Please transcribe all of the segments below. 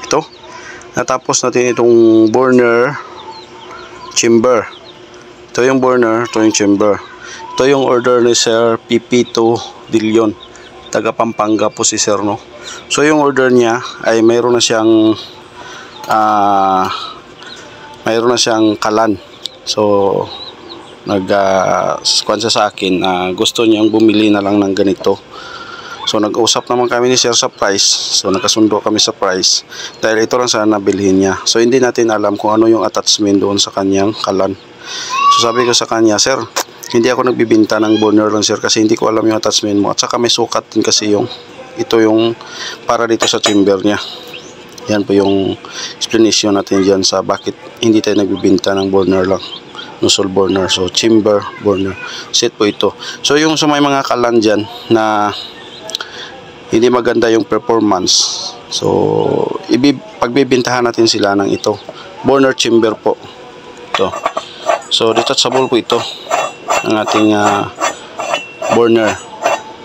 ito. Natapos natin itong burner chamber. Ito yung burner, ito yung chamber. Ito yung order ni Sir PP2 Dillon. Taga Pampanga po si Sir, no. So yung order niya ay mayroon na siyang kalan. So nag-kuwansa sa akin, gusto niyang bumili na lang ng ganito. So nag-usap naman kami ni Sir sa price. So nagkasundo kami sa price dahil ito lang sana bilhin niya. So hindi natin alam kung ano yung attachment doon sa kanyang kalan. So sabi ko sa kanya, Sir, hindi ako nagbibinta ng burner lang, Sir, kasi hindi ko alam yung attachment mo. At saka may sukat din kasi ito yung para dito sa chamber niya. Yan po yung explanation natin dyan sa bakit hindi tayo nagbibinta ng burner lang, nozzle burner. So chamber burner set po ito. So yung sa may mga kalan dyan na hindi maganda yung performance, so pagbibintahan natin sila ng ito, burner chamber po ito. So detachable po ito ng ating burner.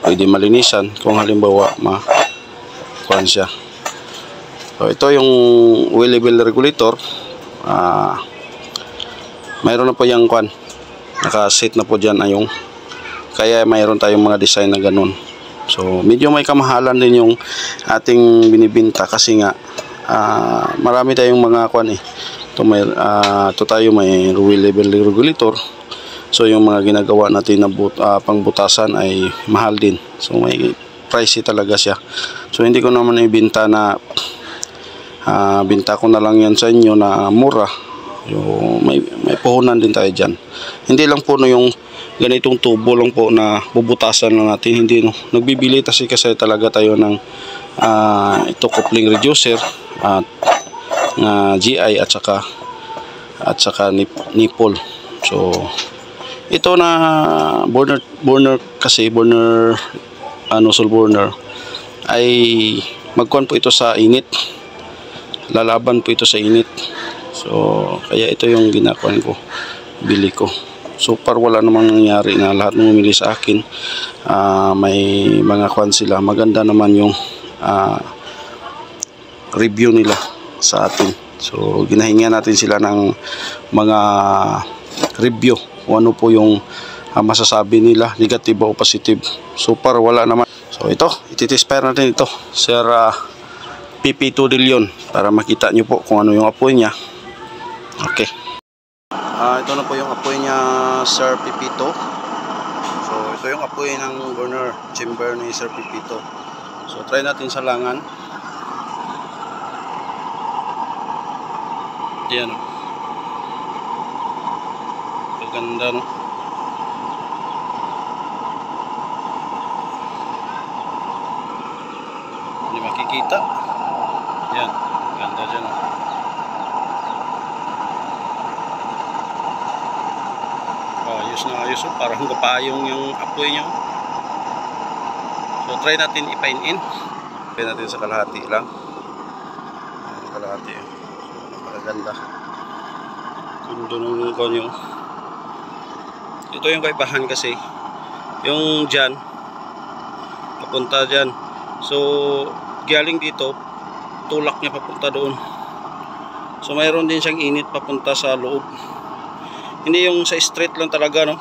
Pwede malinisan kung halimbawa kuhan siya. So ito yung oil level regulator. Mayroon na po yung kuhan, naka-set na po dyan yung, kaya mayroon tayong mga design na ganun. So medyo may kamahalan din yung ating binibinta kasi nga marami tayong mga kuan ito tayo may oil level regulator. So yung mga ginagawa natin na pangbutasan ay mahal din. So may pricey talaga siya. So hindi ko naman ibenta na binta ko na lang yan sa inyo na mura. Yung may puhunan din tayo dyan. Hindi lang po yung ganitong tubo lang po na bubutasan lang natin, hindi, no. Nagbibili kasi talaga tayo ng ito coupling reducer at GI at saka nipple. So ito na burner kasi nozzle burner ay magkuhan po ito sa init, lalaban po ito sa init. So kaya ito yung ginakuan ko, bili ko. So par wala namang nangyari na lahat ng bumili sa akin may mga kuan sila. Maganda naman yung review nila sa atin. So ginahinga natin sila ng mga review kung ano po yung masasabi nila, negative o positive. So par wala naman. So ito, iti-test natin ito, Sir PP2 Dillon, para makita nyo po kung ano yung apoy niya. Okay. Ito na po yung apoy niya, Sir PP2. So ito yung apoy ng burner chamber ni Sir PP2. So try natin sa langan. Yan. Ganda, no? Hindi makikita. Yan. Ganda dyan, no? Ayos na ayos, oh. Parang kapayong yung apoy niya. So try natin ipain-in. Try natin sa kalahati lang. Kalahati. So napakaganda. Gundo ng konyo. Ito yung kaibahan kasi yung dyan papunta dyan, so galing dito tulak niya papunta doon. So mayroon din siyang init papunta sa loob, hindi yung sa straight lang talaga, no.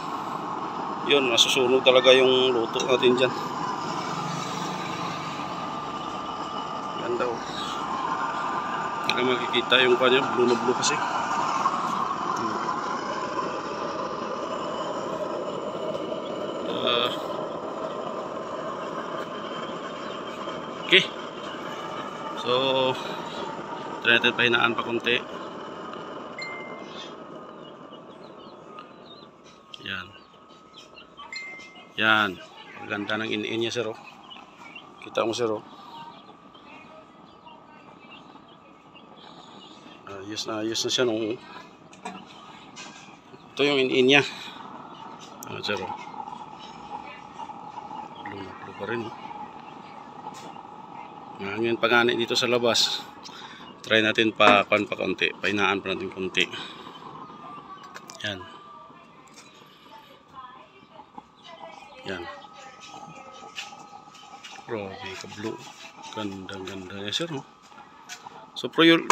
Yun, masusunog talaga yung luto natin dyan. Ganda, oh. Hindi makikita yung kanya, blue na blue kasi. Okay. So try natin pahinaan pa konti. Yan. Yan. Maganda ng in-in niya, sir, oh. Kita mo, sir, oh. Ayos na siya, no. Ito yung in-in niya. Sir, oh. Blue pa rin, oh. Ngayon pagani dito sa labas, try natin pa konti, pahinaan pa natin konti. Yan. Yan. Grabe ka blue. Ganda niya, sir, no? So pure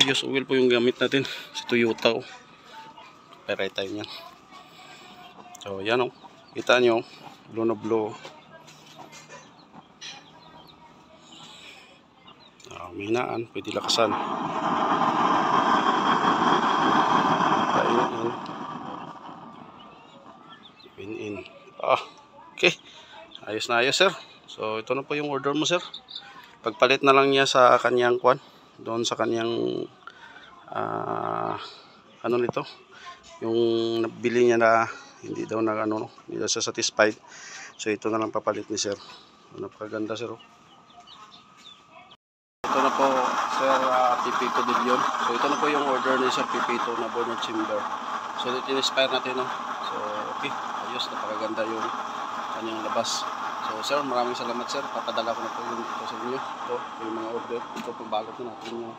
use oil po yung gamit natin sa Toyota. Peray tayo niyan. So yan o. Kita nyo. Blue na blue. Minaan. Pwede lakasan. In. Okay. Ayos na ayos, sir. So ito na po yung order mo, sir. Pagpalit na lang niya sa kanyang kwan. Doon sa kanyang ano nito. Yung nabili niya na hindi daw hindi daw siya satisfied. So ito na lang papalit ni sir. Napakaganda, sir. Ito na po, sir, Pipito Divion. So ito na po yung order ni Sir Pipito na burner chamber. So ito in-inspire natin, no? So okay, ayos, napakaganda yung kanyang labas. So sir, maraming salamat, sir. Papadala ko na po yung ito sa inyo. Ito yung mga order. Ito pong bagot na natin yung...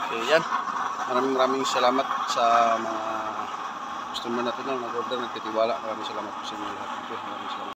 Okay, yan. Maraming salamat sa mga customer natin na nag-order, nagtitiwala. Maraming salamat po sa inyo lahat. Okay, maraming salamat.